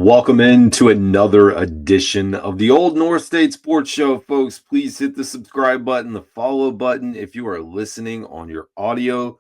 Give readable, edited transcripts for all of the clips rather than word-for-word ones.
Welcome into another edition of the Old North State Sports Show, folks. Please hit the subscribe button, the follow button if you are listening on your audio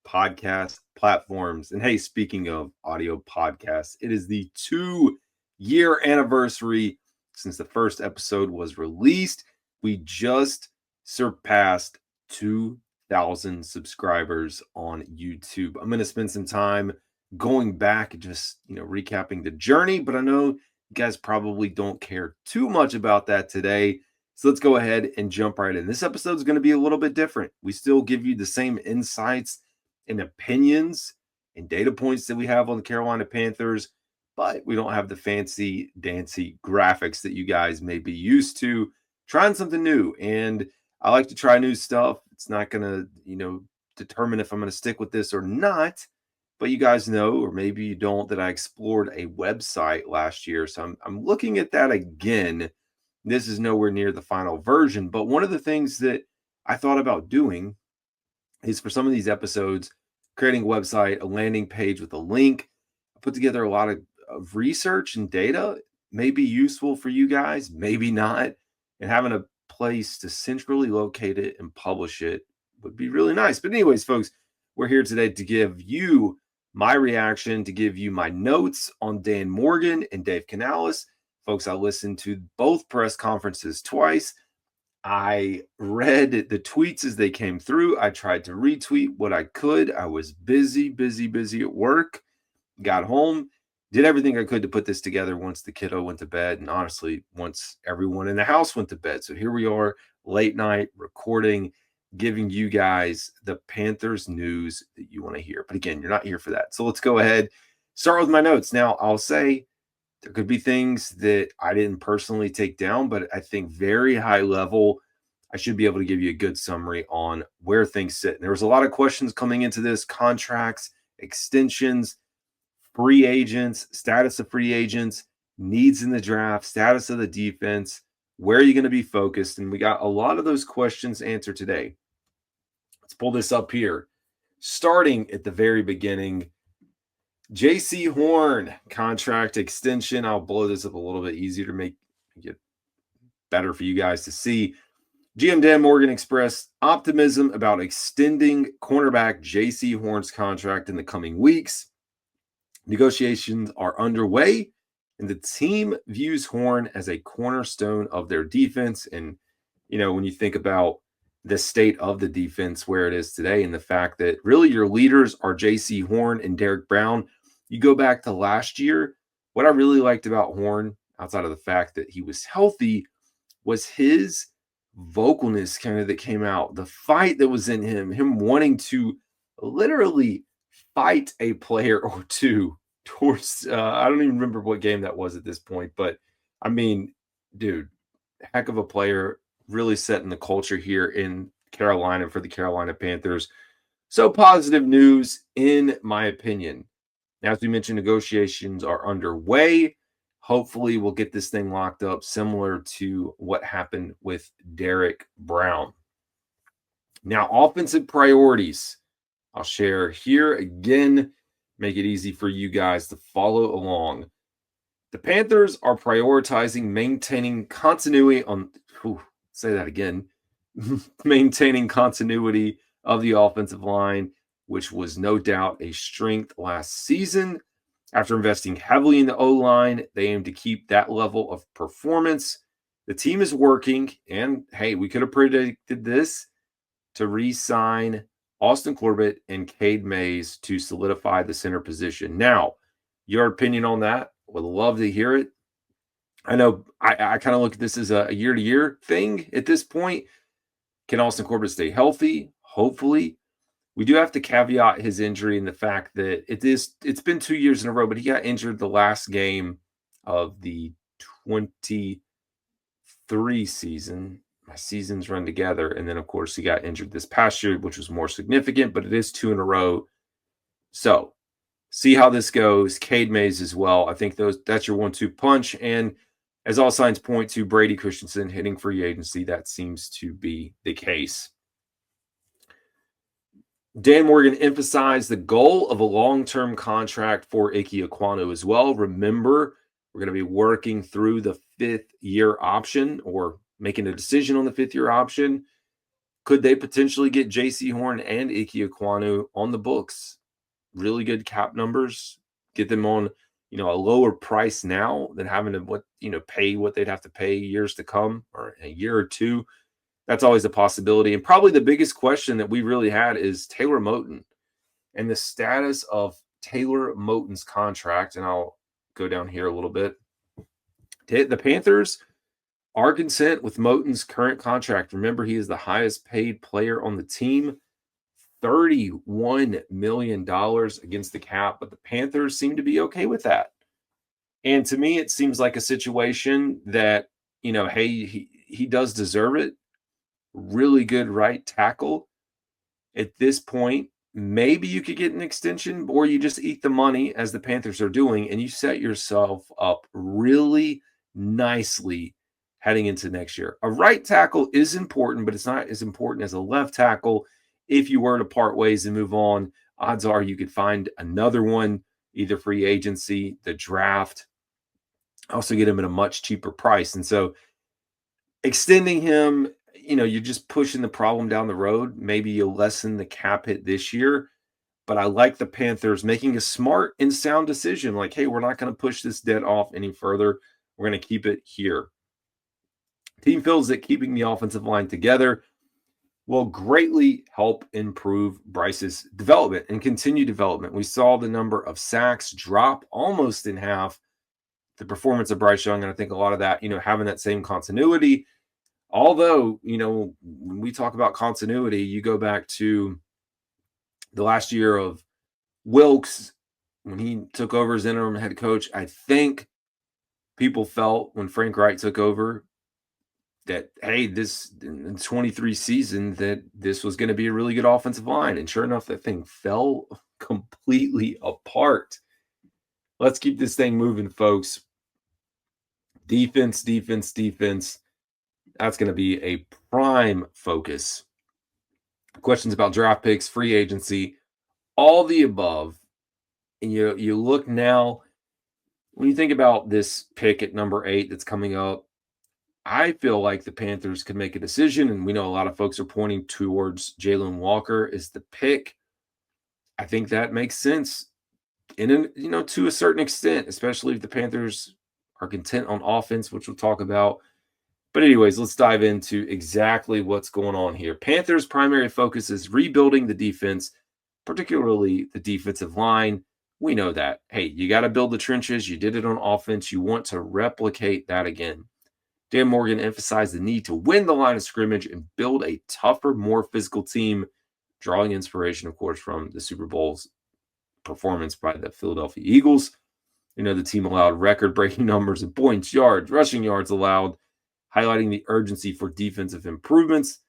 podcast platforms. And hey, speaking of audio podcasts, it is the 2-year anniversary since the first episode was released. We just surpassed 2,000 subscribers on YouTube. I'm going to spend some time going back and just recapping the journey, but I know you guys probably don't care too much about that today, so let's go ahead and jump right in. This episode is going to be a little bit different. We still give you the same insights and opinions and data points that we have on the Carolina Panthers, but we don't have the fancy dancy graphics that you guys may be used to. Trying something new, and I like to try new stuff. It's not going to determine if I'm going to stick with this or not. But you guys know, or maybe you don't, that I explored a website last year. So I'm looking at that again. This is nowhere near the final version. But one of the things that I thought about doing is for some of these episodes, creating a website, a landing page with a link. I put together a lot of research and data, may be useful for you guys, maybe not. And having a place to centrally locate it and publish it would be really nice. But anyways, folks, we're here today to give you my reaction, to give you my notes on Dan Morgan and Dave Canales. Folks, I listened to both press conferences twice. I read the tweets as they came through. I tried to retweet what I could. I was busy at work. Got home, did everything I could to put this together once the kiddo went to bed, and honestly, once everyone in the house went to bed. So here we are, late night, recording, giving you guys the Panthers news that you want to hear. But again, you're not here for that. So let's go ahead, start with my notes. Now, I'll say there could be things that I didn't personally take down, but I think very high level, I should be able to give you a good summary on where things sit. And there was a lot of questions coming into this: contracts, extensions, free agents, status of free agents, needs in the draft, status of the defense, where are you going to be focused? And we got a lot of those questions answered today. Let's pull this up here. Starting at the very beginning, Jaycee Horn contract extension. I'll blow this up a little bit easier to make it better for you guys to see. GM Dan Morgan expressed optimism about extending cornerback Jaycee Horn's contract in the coming weeks. Negotiations are underway, and the team views Horn as a cornerstone of their defense. And, when you think about the state of the defense where it is today, and the fact that really your leaders are Jaycee Horn and Derek Brown, you go back to last year, what I really liked about Horn, outside of the fact that he was healthy, was his vocalness kind of that came out, the fight that was in him wanting to literally fight a player or two towards I don't even remember what game that was at this point, but I mean, dude, heck of a player, really setting the culture here in Carolina for the Carolina Panthers. So positive news in my opinion. Now, as we mentioned, negotiations are underway. Hopefully we'll get this thing locked up, similar to what happened with Derek Brown. Now, offensive priorities I'll share here again, make it easy for you guys to follow along. The Panthers are prioritizing maintaining continuity maintaining continuity of the offensive line, which was no doubt a strength last season. After investing heavily in the O-line, they aim to keep that level of performance. The team is working, and hey, we could have predicted this, to re-sign Austin Corbett and Cade to solidify the center position. Now, your opinion on that, would love to hear it. I know I kind of look at this as a year-to-year thing at this point. Can Austin Corbett stay healthy? Hopefully. We do have to caveat his injury in the fact that it's been 2 years in a row, but he got injured the last game of the 23 season. My seasons run together. And then, of course, he got injured this past year, which was more significant, but it is 2 in a row. So see how this goes. Cade as well. I think that's your 1-2 punch. And as all signs point to Brady Christensen hitting free agency, that seems to be the case. Dan Morgan emphasized the goal of a long-term contract for Ikem Ekwonu as well. Remember, We're going to be working through the 5th-year option or making a decision on the 5th-year option. Could they potentially get Jaycee Horn and Ikem Ekwonu on the books? Really good cap numbers. Get them on, a lower price now than having to pay what they'd have to pay years to come or a year or two. That's always a possibility. And probably the biggest question that we really had is Taylor Moton and the status of Taylor Moton's contract. And I'll go down here a little bit. The Panthers are content with Moton's current contract. Remember, he is the highest paid player on the team, $31 million against the cap, but the Panthers seem to be okay with that. And to me, it seems like a situation that, hey, he does deserve it. Really good right tackle. At this point, maybe you could get an extension, or you just eat the money as the Panthers are doing, and you set yourself up really nicely heading into next year. A right tackle is important, but it's not as important as a left tackle. If you were to part ways and move on, odds are you could find another one, either free agency, the draft, also get him at a much cheaper price. And so extending him, you're just pushing the problem down the road. Maybe you'll lessen the cap hit this year, but I like the Panthers making a smart and sound decision. Like, hey, we're not going to push this debt off any further. We're going to keep it here. Team feels that keeping the offensive line together will greatly help improve Bryce's development and continue development. We saw the number of sacks drop almost in half. The performance of Bryce Young, and I think a lot of that, having that same continuity. Although, when we talk about continuity, you go back to the last year of Wilkes when he took over as interim head coach. I think people felt when Frank Wright took over that, hey, this in the 23 season, that this was going to be a really good offensive line. And sure enough, that thing fell completely apart. Let's keep this thing moving, folks. Defense. That's going to be a prime focus. Questions about draft picks, free agency, all the above. And you look now, when you think about this pick at number 8 that's coming up, I feel like the Panthers could make a decision, and we know a lot of folks are pointing towards Jalen Walker as the pick. I think that makes sense to a certain extent, especially if the Panthers are content on offense, which we'll talk about. But anyways, let's dive into exactly what's going on here. Panthers' primary focus is rebuilding the defense, particularly the defensive line. We know that. Hey, you got to build the trenches. You did it on offense. You want to replicate that again. Dan Morgan emphasized the need to win the line of scrimmage and build a tougher, more physical team, drawing inspiration, of course, from the Super Bowl's performance by the Philadelphia Eagles. The team allowed record-breaking numbers in points, yards, rushing yards allowed, highlighting the urgency for defensive improvements.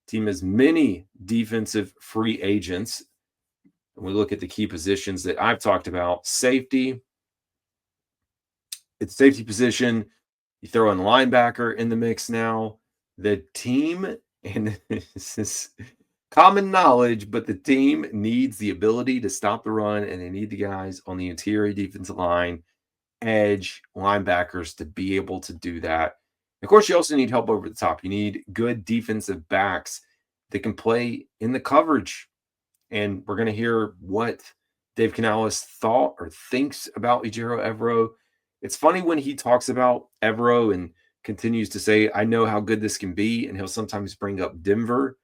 Team has many defensive free agents. When we look at the key positions that I've talked about, safety, it's safety position. You throw in linebacker in the mix now. The team, and this is common knowledge, but the team needs the ability to stop the run, and they need the guys on the interior defensive line, edge, linebackers to be able to do that. Of course, you also need help over the top. You need good defensive backs that can play in the coverage. And we're going to hear what Dave Canales thought or thinks about Ejiro Evero. It's funny when he talks about Evero and continues to say, I know how good this can be. And he'll sometimes bring up Denver,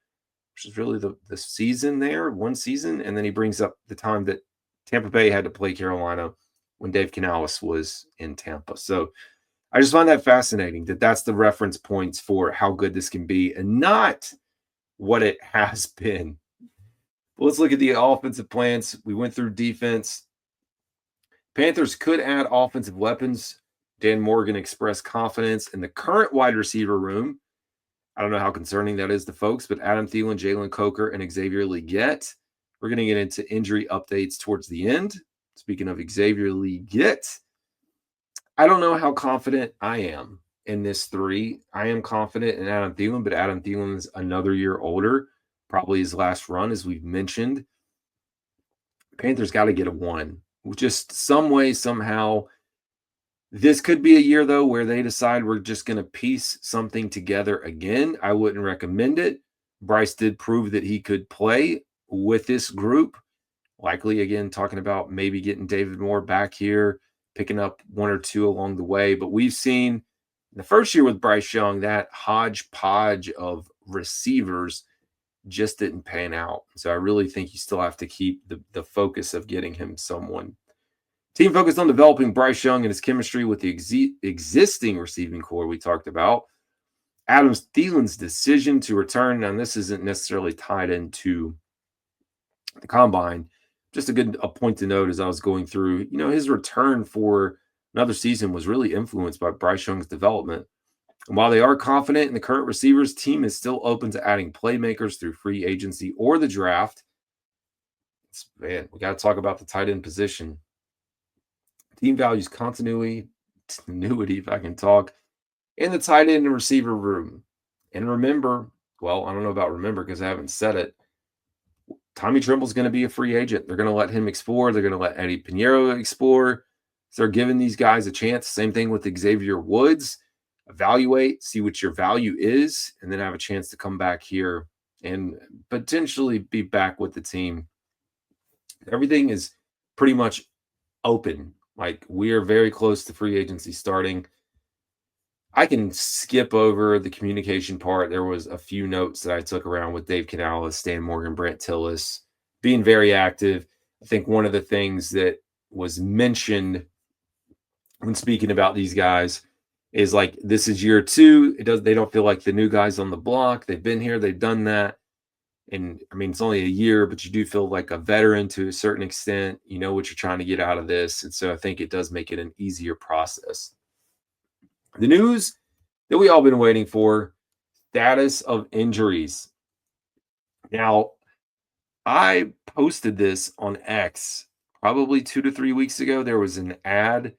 which is really the season there, one season. And then he brings up the time that Tampa Bay had to play Carolina when Dave Canales was in Tampa. So I just find that fascinating that that's the reference points for how good this can be and not what it has been. But let's look at the offensive plans. We went through defense. Panthers could add offensive weapons. Dan Morgan expressed confidence in the current wide receiver room. I don't know how concerning that is to folks, but Adam Thielen, Jalen Coker, and Xavier Legette. We're going to get into injury updates towards the end. Speaking of Xavier Legette, I don't know how confident I am in this 3. I am confident in Adam Thielen, but Adam Thielen is another year older, probably his last run, as we've mentioned. Panthers got to get a 1. Just some way, somehow, This could be a year, though, where they decide we're just going to piece something together again. I wouldn't recommend it. Bryce did prove that he could play with this group. Likely, again, talking about maybe getting David Moore back here, picking up one or two along the way. But we've seen in the first year with Bryce Young, that hodgepodge of receivers just didn't pan out. So I really think you still have to keep the focus of getting him someone. Team focused on developing Bryce Young and his chemistry with the existing receiving core we talked about. Adam Thielen's decision to return, now this isn't necessarily tied into the combine. Just a point to note as I was going through, his return for another season was really influenced by Bryce Young's development. And while they are confident in the current receivers, team is still open to adding playmakers through free agency or the draft. Man, we got to talk about the tight end position. Team values continuity, if I can talk, in the tight end and receiver room. And remember, well, I don't know about remember because I haven't said it. Tommy Trimble's going to be a free agent. They're going to let him explore. They're going to let Eddie Pinheiro explore. So they're giving these guys a chance. Same thing with Xavier Woods. Evaluate, see what your value is, and then have a chance to come back here and potentially be back with the team. Everything is pretty much open. Like, we are very close to free agency starting. I can skip over the communication part. There was a few notes that I took around with Dave Canales, Stan Morgan, Brent Tillis, being very active. I think one of the things that was mentioned when speaking about these guys is like, this is year 2. They don't feel like the new guys on the block. They've been here, they've done that. And I mean, it's only a year, but you do feel like a veteran to a certain extent. You know what you're trying to get out of this. And so I think it does make it an easier process. The news that we all been waiting for, status of injuries. Now, I posted this on X probably 2 to 3 weeks ago. There was an ad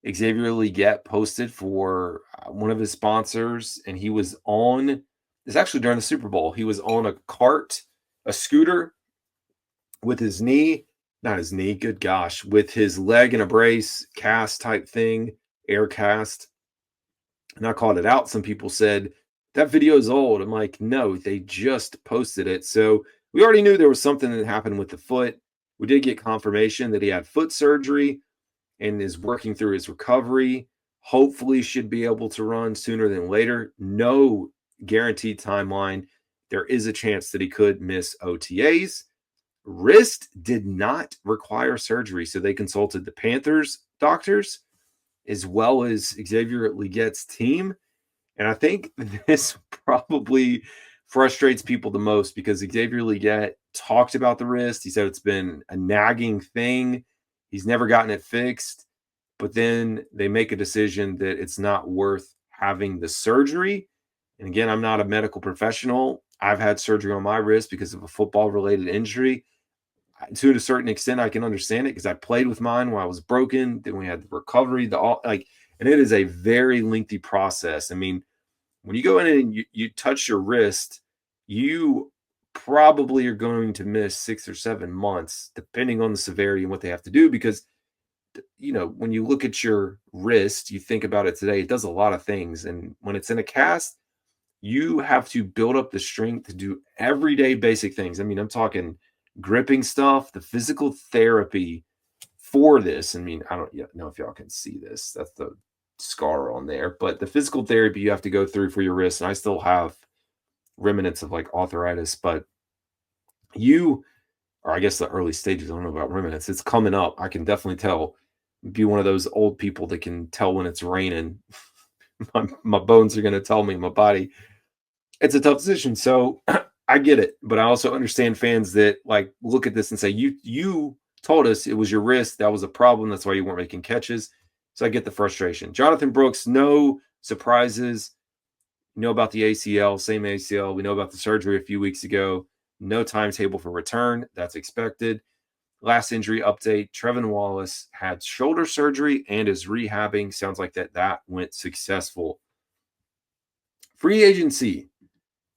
Xavier Legette posted for one of his sponsors, and he was on, it's actually during the Super Bowl, he was on a scooter with his knee, not his knee, good gosh, with his leg in a brace, cast type thing, air cast. And I called it out. Some people said, that video is old. I'm like, no, they just posted it. So we already knew there was something that happened with the foot. We did get confirmation that he had foot surgery and is working through his recovery. Hopefully should be able to run sooner than later. No guaranteed timeline. There is a chance that he could miss OTAs. Wrist did not require surgery, so they consulted the Panthers doctors as well as Xavier Legette's team. And I think this probably frustrates people the most because Xavier Legette talked about the wrist. He said it's been a nagging thing. He's never gotten it fixed. But then they make a decision that it's not worth having the surgery. And again, I'm not a medical professional. I've had surgery on my wrist because of a football-related injury. To a certain extent, I can understand it because I played with mine when I was broken. Then we had the recovery, and it is a very lengthy process. I mean, when you go in and you touch your wrist, you probably are going to miss 6 or 7 months, depending on the severity and what they have to do. Because, when you look at your wrist, you think about it today, it does a lot of things. And when it's in a cast, you have to build up the strength to do everyday basic things. I mean, I'm talking gripping stuff, the physical therapy for this. I mean, I don't know if y'all can see this. That's the scar on there. But the physical therapy you have to go through for your wrist, and I still have remnants of like arthritis, but or I guess the early stages, I don't know about remnants. It's coming up. I can definitely tell. Be one of those old people that can tell when it's raining. my bones are going to tell me, my body. It's a tough decision. So I get it, but I also understand fans that like look at this and say, you told us it was your wrist. That was a problem. That's why you weren't making catches. So I get the frustration. Jonathan Brooks, no surprises. You know about the ACL, same ACL. We know about the surgery a few weeks ago. No timetable for return. That's expected. Last injury update, Trevin Wallace had shoulder surgery and is rehabbing. Sounds like that went successful. Free agency.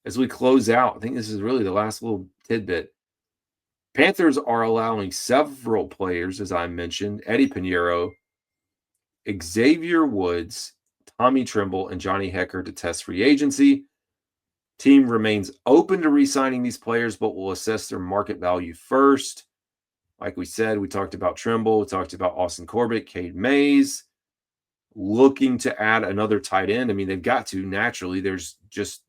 As we close out, I think this is really the last little tidbit. Panthers are allowing several players, as I mentioned, Eddie Pinheiro, Xavier Woods, Tommy Trimble, and Johnny Hecker to test free agency. Team remains open to re-signing these players, but will assess their market value first. Like we said, we talked about Trimble, we talked about Austin Corbett, Cade Mays, looking to add another tight end. I mean, they've got to naturally. There's just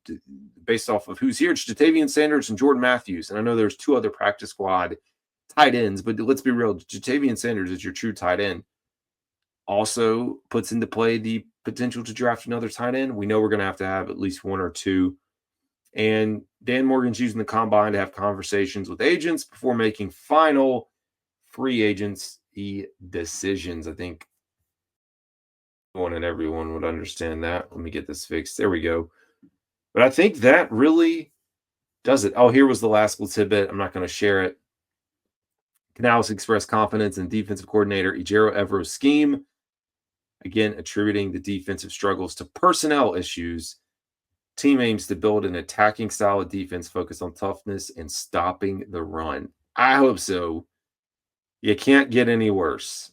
based off of who's here, it's Jatavian Sanders and Jordan Matthews. And I know there's 2 other practice squad tight ends, but let's be real. Jatavian Sanders is your true tight end. Also puts into play the potential to draft another tight end. We know we're going to have at least 1 or 2. And Dan Morgan's using the combine to have conversations with agents before making final free agency decisions. I think one and everyone would understand that. Let me get this fixed. There we go. But I think that really does it. Oh, here was the last little tidbit. I'm not going to share it. Canales expressed confidence in defensive coordinator Ejiro Evro's scheme. Again, attributing the defensive struggles to personnel issues. Team aims to build an attacking style of defense focused on toughness and stopping the run. I hope so. You can't get any worse.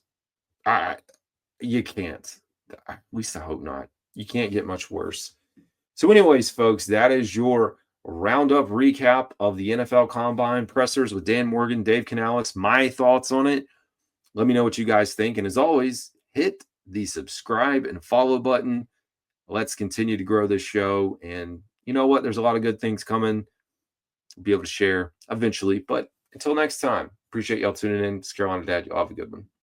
You can't. At least I hope not. You can't get much worse. So anyways, folks, that is your roundup recap of the NFL Combine pressers with Dan Morgan, Dave Canales. My thoughts on it. Let me know what you guys think. And as always, hit the subscribe and follow button. Let's continue to grow this show. And you know what? There's a lot of good things coming. We'll be able to share eventually. But until next time, appreciate y'all tuning in. It's Carolina Dad. Y'all have a good one.